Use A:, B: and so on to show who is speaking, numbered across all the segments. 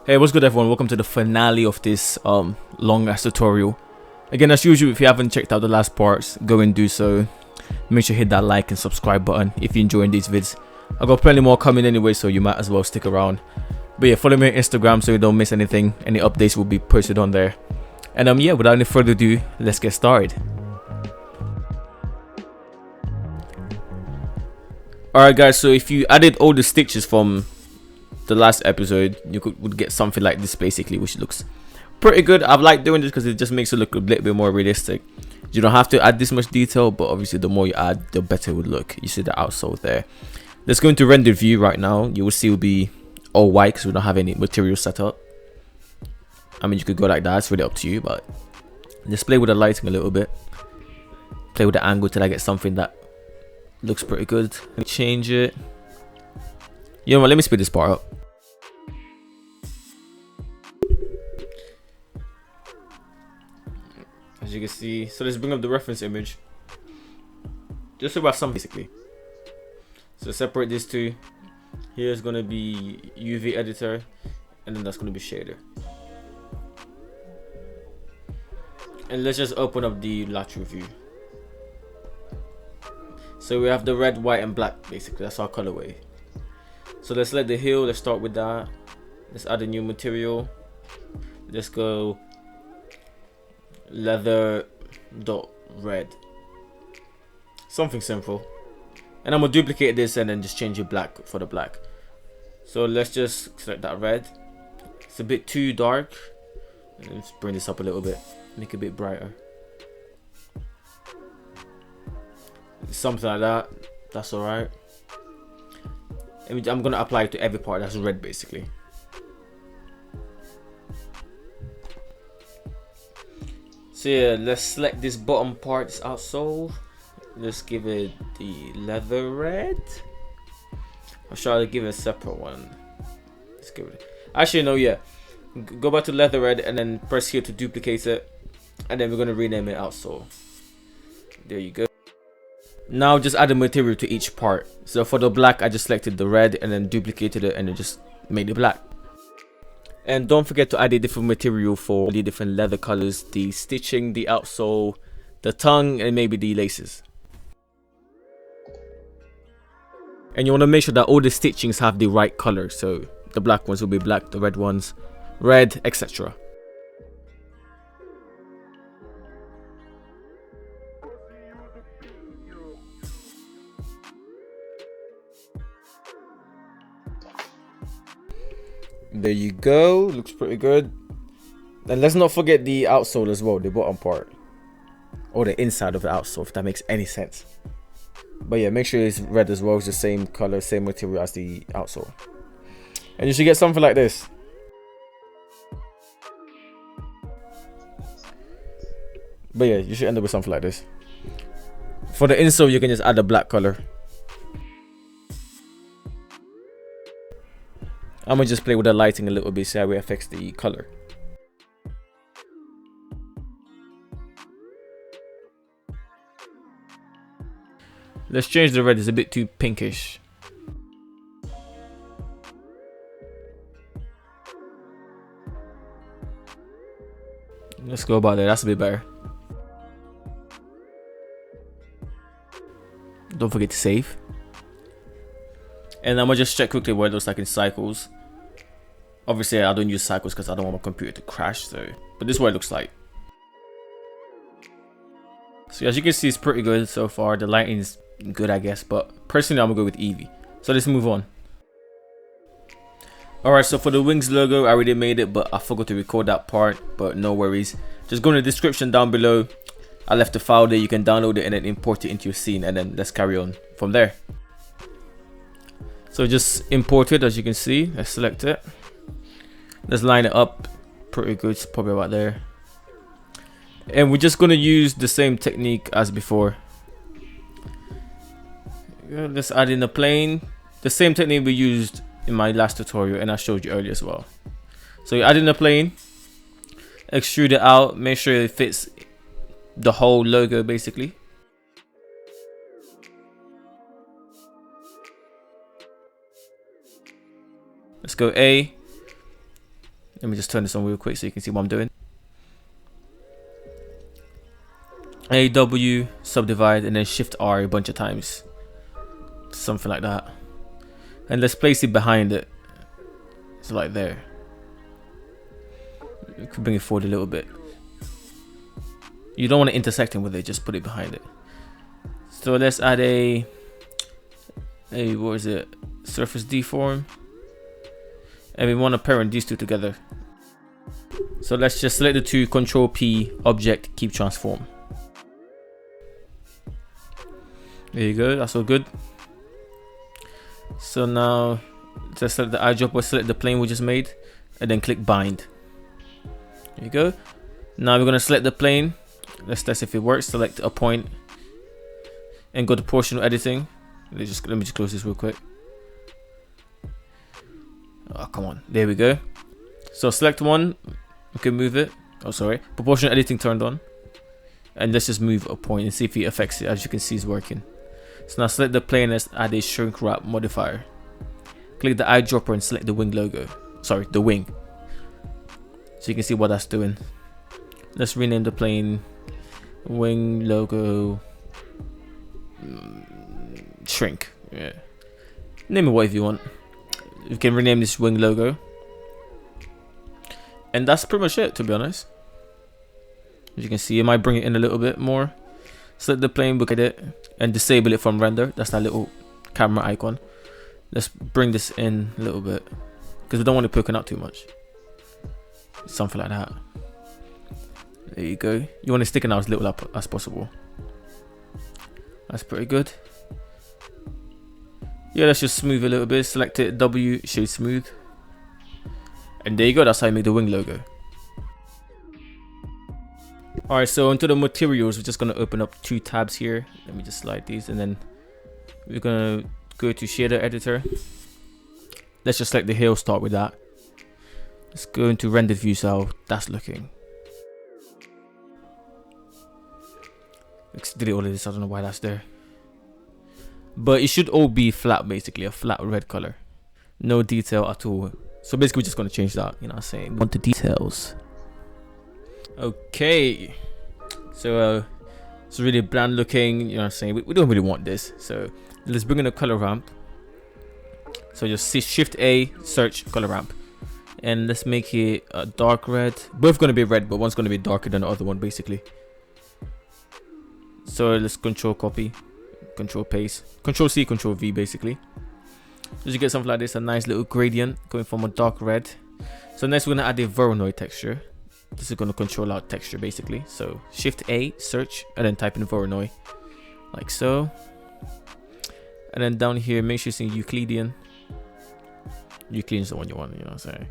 A: Hey, what's good everyone? Welcome to the finale of this long ass tutorial. Again, as usual, if you haven't checked out the last parts, go and do so. Make sure you hit that like and subscribe button if you're enjoying these vids. I got plenty more coming anyway, so you might as well stick around. But yeah, follow me on Instagram so you don't miss anything. Any updates will be posted on there. And yeah, without any further ado, let's get started. Alright guys, so if you added all the stitches from the last episode, you would get something like this basically, which looks pretty good. I've liked doing this because it just makes it look a little bit more realistic. You don't have to add this much detail, but obviously the more you add, the better it would look. You see the outsole there. Let's go into render view right now. You will see it will be all white because we don't have any material set up. I mean, you could go like that, it's really up to you, but just play with the lighting a little bit, play with the angle till I get something that looks pretty good. Let me change it. You know what, let me speed this part up. As you can see, so let's bring up the reference image just about some basically. So separate these two. Here's gonna be UV editor, and then that's gonna be shader. And let's just open up the lateral view. So we have the red, white, and black basically. That's our colorway. So let's select the hill. Let's start with that. Let's add a new material. Let's go leather dot red, something simple. And I'm gonna duplicate this and then just change it black for the black. So let's just select that red. It's a bit too dark. Let's bring this up a little bit, make it a bit brighter, something like that. That's all right. I'm gonna apply it to every part that's red basically. So yeah, let's select this bottom part, this outsole. Let's give it the leather red. I'll try to give it a separate one. Let's give it. Actually, no, yeah. Go back to leather red and then press here to duplicate it, and then we're gonna rename it outsole. There you go. Now just add a material to each part. So for the black, I just selected the red and then duplicated it and then just made it black. And don't forget to add a different material for the different leather colors, the stitching, the outsole, the tongue, and maybe the laces. And you want to make sure that all the stitchings have the right color. So the black ones will be black, the red ones red, etc. There you go, looks pretty good. And let's not forget the outsole as well, the bottom part, or the inside of the outsole, if that makes any sense. But yeah, make sure it's red as well. It's the same color, same material as the outsole, and you should get something like this. But yeah, you should end up with something like this. For the insole, you can just add a black color. I'm gonna just play with the lighting a little bit, see how it affects the color. Let's change the red, it's a bit too pinkish. Let's go about there, that's a bit better. Don't forget to save. And I'm gonna just check quickly what it looks like in cycles. Obviously, I don't use cycles because I don't want my computer to crash. So, but this is what it looks like. So as you can see, it's pretty good so far. The lighting is good, I guess. But personally, I'm gonna go with Eevee. So let's move on. Alright, so for the wings logo, I already made it, but I forgot to record that part. But no worries. Just go in the description down below. I left the file there. You can download it and then import it into your scene, and then let's carry on from there. So just import it, as you can see. Let's select it. Let's line it up. Pretty good, it's probably about there. And we're just gonna use the same technique as before. Let's add in a plane. The same technique we used in my last tutorial and I showed you earlier as well. So you add in a plane, extrude it out, make sure it fits the whole logo basically. Let's go A, Let me just turn this on real quick so you can see what I'm doing. AW, subdivide, and then Shift R a bunch of times. Something like that. And let's place it behind it. So like there. You can bring it forward a little bit. You don't want to intersect with it, just put it behind it. So let's add a what is it? Surface deform. And we want to parent these two together. So let's just select the two, Control P, object, keep transform. There you go, that's all good. So now just select the eyedropper, select the plane we just made, and then click bind. There you go. Now we're gonna select the plane. Let's test if it works. Select a point and go to proportional editing. Let me just close this real quick. Oh, come on. There we go. So select one. We can move it. Oh, sorry. Proportional editing turned on. And let's just move a point and see if it affects it. As you can see, it's working. So now select the plane. Let's add a shrink wrap modifier. Click the eyedropper and select the wing logo. Sorry, the wing. So you can see what that's doing. Let's rename the plane wing logo shrink. Yeah. Name it whatever you want. You can rename this wing logo. And that's pretty much it, to be honest. As you can see, it might bring it in a little bit more. Select the plane, look at it, and disable it from render. That's that little camera icon. Let's bring this in a little bit because we don't want it poking out too much. Something like that. There you go. You want to stick it out as little up as possible. That's pretty good. Yeah, let's just smooth a little bit. Select it, W, shade smooth. And there you go, that's how you make the wing logo. Alright, so into the materials, we're just going to open up two tabs here. Let me just slide these, and then we're going to go to shader editor. Let's just select the hill, start with that. Let's go into rendered view, so how that's looking. Let's delete all of this, I don't know why that's there. But it should all be flat, basically, a flat red color. No detail at all. So basically we're just going to change that, you know what I'm saying. Want the details. Okay. So it's really bland looking, you know what I'm saying. We don't really want this. So let's bring in a color ramp. So just Shift A, search color ramp. And let's make it a dark red. Both going to be red, but one's going to be darker than the other one, basically. So let's control copy, control paste, control C, control V, basically. So you get something like this, a nice little gradient going from a dark red. So next we're going to add a Voronoi texture. This is going to control our texture, basically. So Shift A, search, and then type in Voronoi, like so. And then down here, make sure it's in Euclidean. Euclidean is the one you want, you know what I'm saying.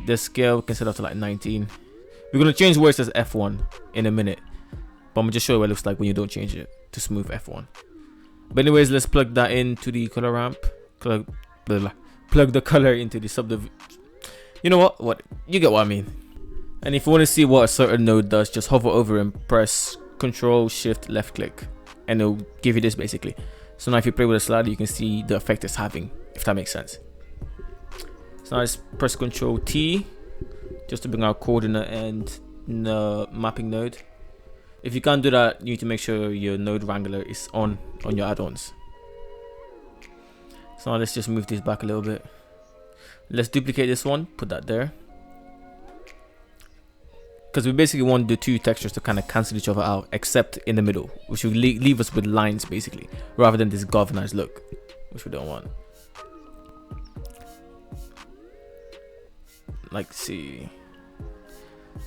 A: The scale we can set up to like 19. We're going to change where it says F1 in a minute. But I'm going to just show you what it looks like when you don't change it to smooth F1. But anyways, let's plug that into the color ramp. Plug the color into the subdivision. You know what? You get what I mean. And if you want to see what a certain node does, just hover over and press Control Shift left click, and it'll give you this basically. So now if you play with a slider, you can see the effect it's having, if that makes sense. So now let's press Control T just to bring our coordinate and the mapping node. If you can't do that, you need to make sure your node wrangler is on your add-ons. So now let's just move this back a little bit. Let's duplicate this one, put that there. Because we basically want the two textures to kind of cancel each other out, except in the middle, which will leave us with lines basically, rather than this galvanized look, which we don't want. Like, see.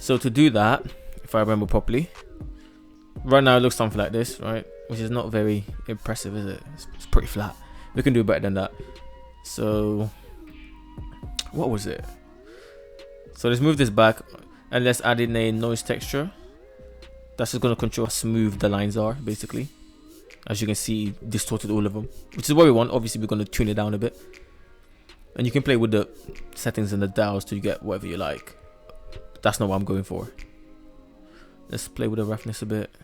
A: So to do that, if I remember properly, right now it looks something like this, right? Which is not very impressive, is it? It's pretty flat. We can do better than that. So what was it? So let's move this back and let's add in a noise texture. That's just going to control how smooth the lines are, basically. As you can see, distorted all of them, which is what we want. Obviously we're going to tune it down a bit, and you can play with the settings and the dials to get whatever you like. That's not what I'm going for. Let's play with the roughness a bit,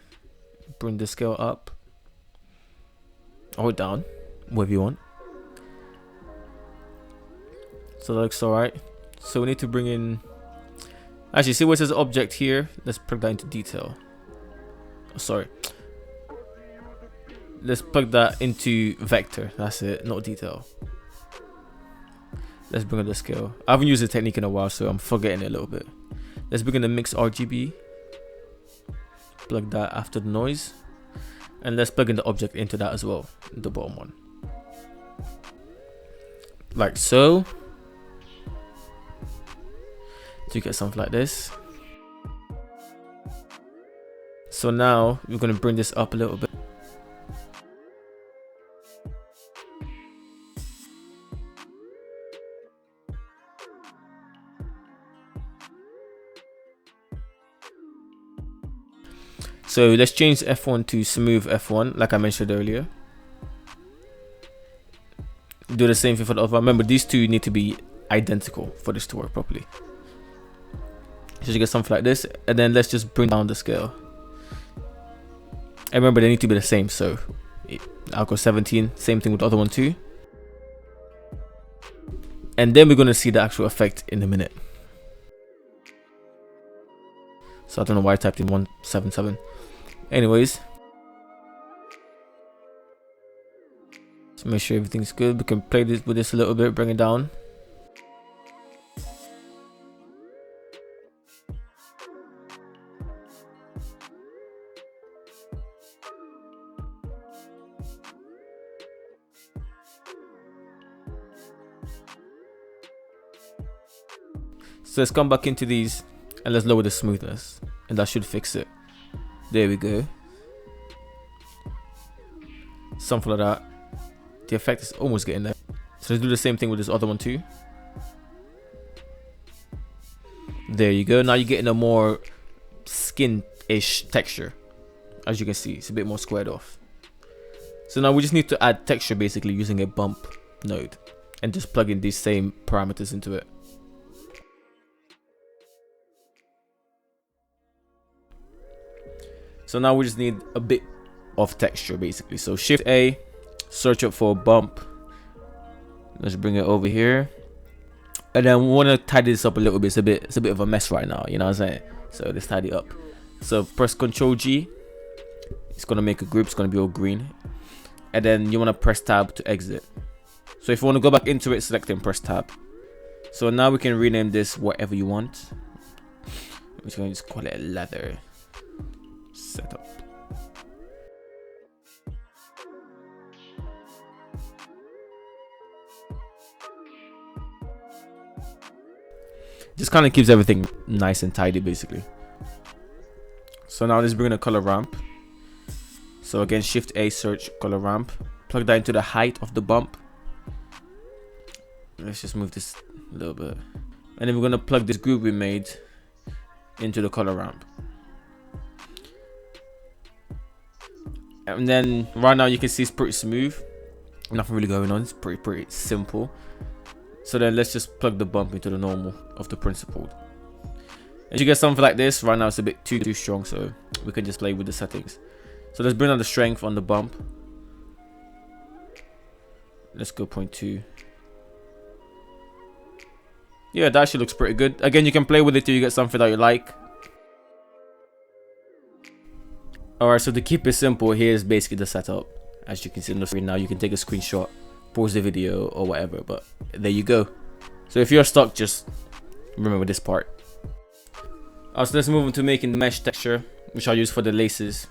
A: bring the scale up or down, whatever you want. So that looks alright. So we need to bring in Actually, see where it says object here? Let's plug that into detail. Oh, sorry. Let's plug that into vector. That's it, not detail. Let's bring up the scale. I haven't used the technique in a while, so I'm forgetting it a little bit. Let's bring in the mix RGB. Plug that after the noise. And let's plug in the object into that as well, the bottom one. Like so. So you get something like this. So now we're going to bring this up a little bit. So let's change F1 to smooth F1, like I mentioned earlier. Do the same thing for the other one. Remember, these two need to be identical for this to work properly. So you get something like this, and then let's just bring down the scale. And remember, they need to be the same. So I'll go 17. Same thing with the other one too. And then we're gonna see the actual effect in a minute. So I don't know why I typed in 177. Anyways, so make sure everything's good. We can play this with this a little bit, bring it down. So let's come back into these and let's lower the smoothness, and that should fix it. There we go. Something like that. The effect is almost getting there. So let's do the same thing with this other one too. There you go. Now you're getting a more skin-ish texture. As you can see, it's a bit more squared off. So now we just need to add texture basically using a bump node and just plug in these same parameters into it. So now we just need a bit of texture basically. So Shift A, search up for a bump. Let's bring it over here. And then we want to tidy this up a little bit. It's a bit of a mess right now, you know what I'm saying? So let's tidy up. So press Ctrl G. It's gonna make a group, it's gonna be all green. And then you want to press tab to exit. So if you want to go back into it, select and press tab. So now we can rename this whatever you want. We're just gonna just call it leather setup. Just kind of keeps everything nice and tidy basically. So now let's bring in a color ramp. So again, Shift A, search color ramp, plug that into the height of the bump. Let's just move this a little bit, and then we're gonna plug this group we made into the color ramp. And then right now you can see it's pretty smooth, nothing really going on. It's pretty simple. So then let's just plug the bump into the normal of the principled. As you get something like this, right now it's a bit too strong, so we can just play with the settings. So let's bring down the strength on the bump. Let's go 0.2. Yeah, that actually looks pretty good. Again, you can play with it till you get something that you like. Alright, so to keep it simple, here's basically the setup. As you can see on the screen now, you can take a screenshot, pause the video or whatever, but there you go. So if you're stuck, just remember this part. So let's move on to making the mesh texture, which I'll use for the laces.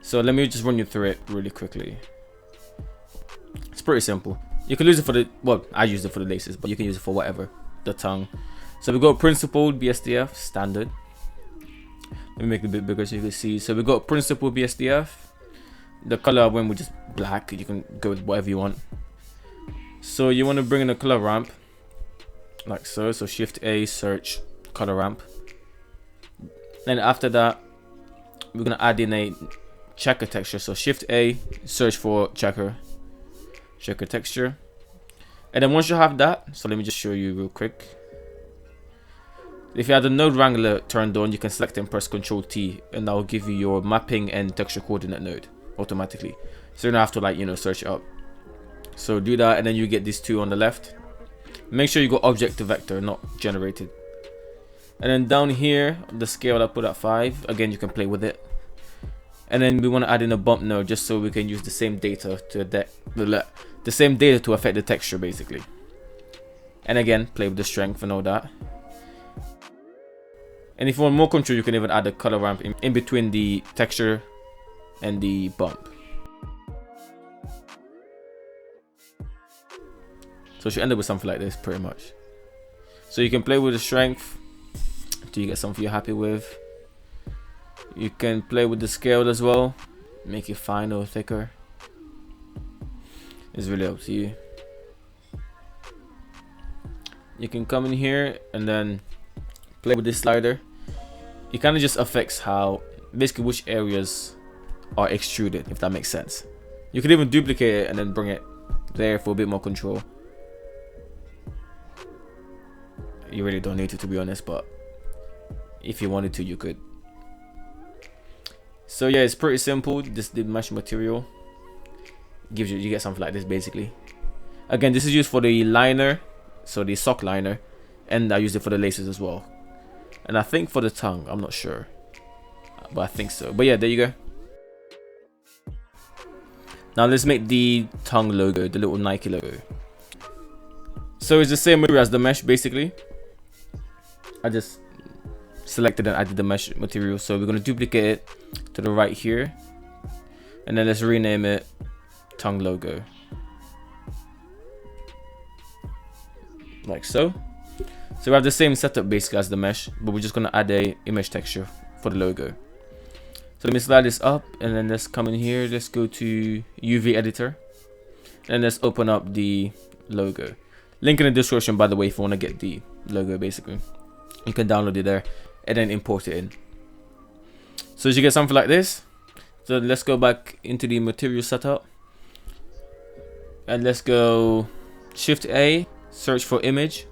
A: So let me just run you through it really quickly. It's pretty simple. You can use it for the, well, I use it for the laces, but you can use it for whatever, the tongue. So we got principled BSDF, standard. Let me make it a bit bigger so you can see. So we got principled BSDF. The color I went with just black. You can go with whatever you want. So you want to bring in a color ramp, like so. So Shift A, search color ramp. Then after that, we're gonna add in a checker texture. So Shift A, search for checker texture. And then once you have that, so let me just show you real quick. If you have the node wrangler turned on, you can select and press Ctrl T, and that will give you your mapping and texture coordinate node automatically. So you don't have to, like, you know, search it up. So do that, and then you get these two on the left. Make sure you go object to vector, not generated. And then down here, the scale I put at 5. Again, you can play with it. And then we want to add in a bump node just so we can use the same data to affect the texture basically. And again, play with the strength and all that. And if you want more control, you can even add a color ramp in between the texture and the bump. So you should end up with something like this pretty much. So you can play with the strength till you get something you're happy with. You can play with the scale as well, make it finer or thicker. It's really up to you. You can come in here and then play with this slider. It kind of just affects how, basically which areas are extruded, if that makes sense. You could even duplicate it and then bring it there for a bit more control. You really don't need to be honest, but if you wanted to, you could. So yeah, it's pretty simple. Just the mesh material gives you get something like this basically. Again, this is used for the liner, so the sock liner, and I use it for the laces as well. And I think for the tongue, I'm not sure, but I think so. But yeah, there you go. Now let's make the tongue logo, the little Nike logo. So it's the same material as the mesh basically. I just selected and added the mesh material, so we're going to duplicate it to the right here, and then let's rename it tongue logo, like so. So we have the same setup basically as the mesh, but we're just going to add a image texture for the logo. So let me slide this up, and then let's come in here, let's go to UV editor, and let's open up the logo. Link in the description, by the way, if you want to get the logo basically. You can download it there and then import it in. So you get something like this. So let's go back into the material setup, and let's go Shift A, search for image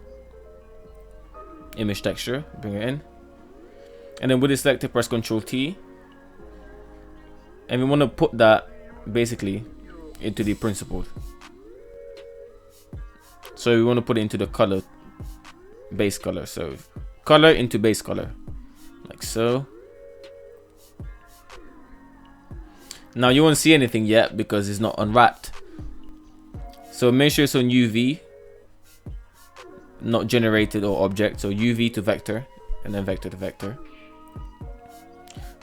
A: texture, bring it in, and then with it selected, press Ctrl T, and we want to put that basically into the principled. So we want to put it into the color, base color. So color into base color, like so. Now you won't see anything yet because it's not unwrapped. So make sure it's on UV, not generated or object. So UV to vector, and then vector to vector.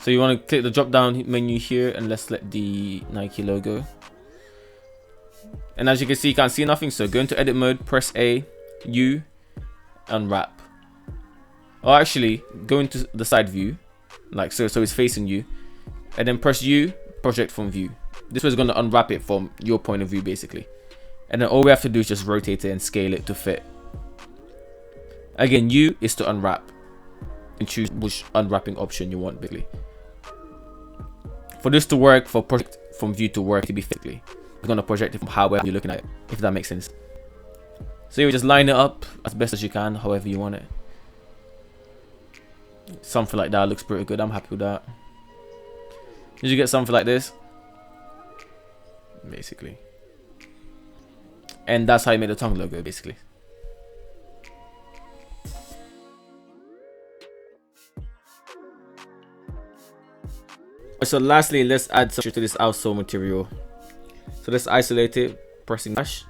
A: So you want to click the drop down menu here, and let's select the Nike logo. And as you can see, you can't see nothing. So go into edit mode, press A, U, unwrap. Or actually, go into the side view, like so. So it's facing you, and then press U, project from view. This was going to unwrap it from your point of view basically. And then all we have to do is just rotate it and scale it to fit. Again, U is to unwrap, and choose which unwrapping option you want basically. For this to work, for project from view to work to be physically, you're going to project it from however you're looking at it, if that makes sense. So you just line it up as best as you can, however you want it. Something like that looks pretty good. I'm happy with that. You get something like this basically, and that's how you make the tongue logo basically. So lastly, let's add something to this outsole material. So let's isolate it, pressing dash.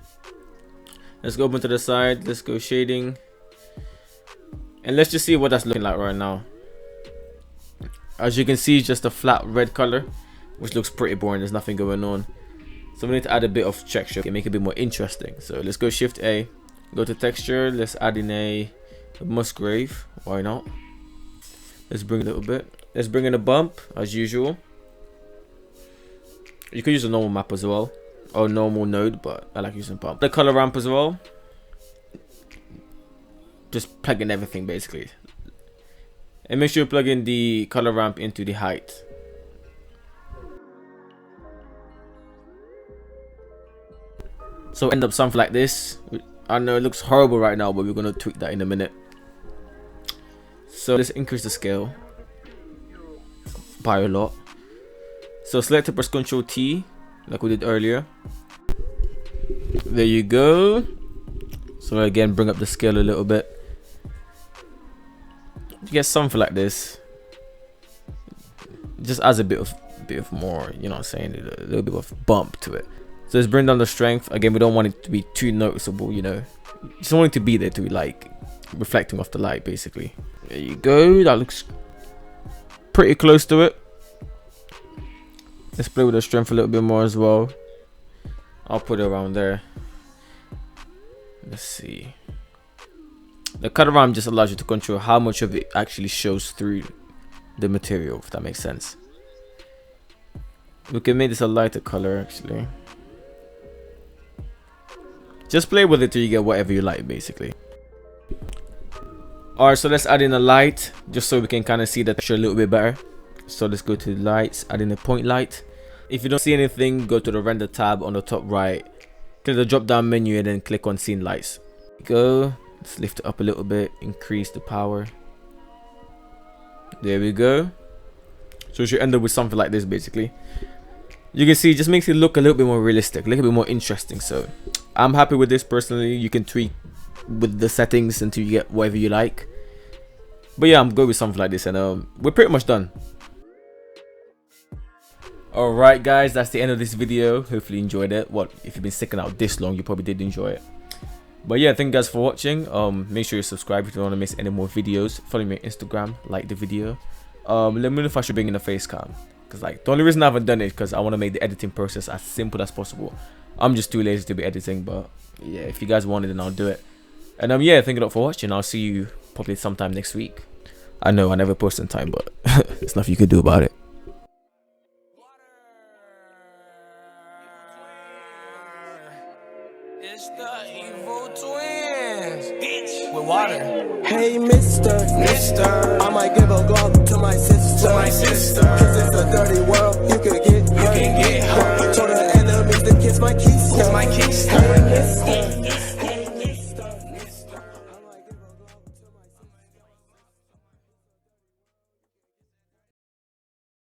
A: Let's go over to the side, let's go shading, and let's just see what that's looking like right now. As you can see, it's just a flat red color, which looks pretty boring. There's nothing going on. So we need to add a bit of texture and make it a bit more interesting. So let's go Shift A, go to texture, let's add in a Musgrave. Why not? Let's bring a little bit. Let's bring in a bump as usual. You could use a normal map as well, or normal node, but I like using bump. The color ramp as well. Just plug in everything basically. And make sure you plug in the color ramp into the height. So end up something like this. I know it looks horrible right now, but we're going to tweak that in a minute. So let's increase the scale by a lot. So select and press Ctrl T like we did earlier. There you go. So again, bring up the scale a little bit. you get something like this. Just adds a bit of more, you know what I'm saying, a little bit of bump to it. So let's bring down the strength. Again, we don't want it to be too noticeable, you know. Just want it to be there to be like reflecting off the light, basically. There you go. That looks pretty close to it. Let's play with the strength a little bit more as well. I'll put it around there. Let's see. The cut around just allows you to control how much of it actually shows through the material, if that makes sense. We can make this a lighter color actually. Just play with it till you get whatever you like, basically. Alright, so let's add in a light just so we can kind of see the texture a little bit better. So let's go to lights, add in a point light. If you don't see anything, go to the render tab on the top right, click the drop down menu and then click on scene lights. Go, let's lift it up a little bit, increase the power. There we go. So you should end up with something like this, basically. You can see it just makes it look a little bit more realistic, a little bit more interesting. So I'm happy with this personally. You can tweak with the settings until you get whatever you like. But yeah, I'm good with something like this, and we're pretty much done. Alright guys, that's the end of this video. Hopefully you enjoyed it. Well, if you've been sticking out this long, you probably did enjoy it. But yeah, thank you guys for watching. Make sure you subscribe if you don't want to miss any more videos. Follow me on Instagram, like the video. Let me know if I should bring in a face cam, because like the only reason I haven't done it is because I want to make the editing process as simple as possible. I'm just too lazy to be editing, but yeah, if you guys want it, then I'll do it. And yeah, thank you a lot for watching. I'll see you probably sometime next week. I know I never post on time, but there's nothing you can do about it.
B: It's the evil twins, bitch, with water.
C: Hey, mister, I might give a Glock to my sister, cause it's a dirty world, you can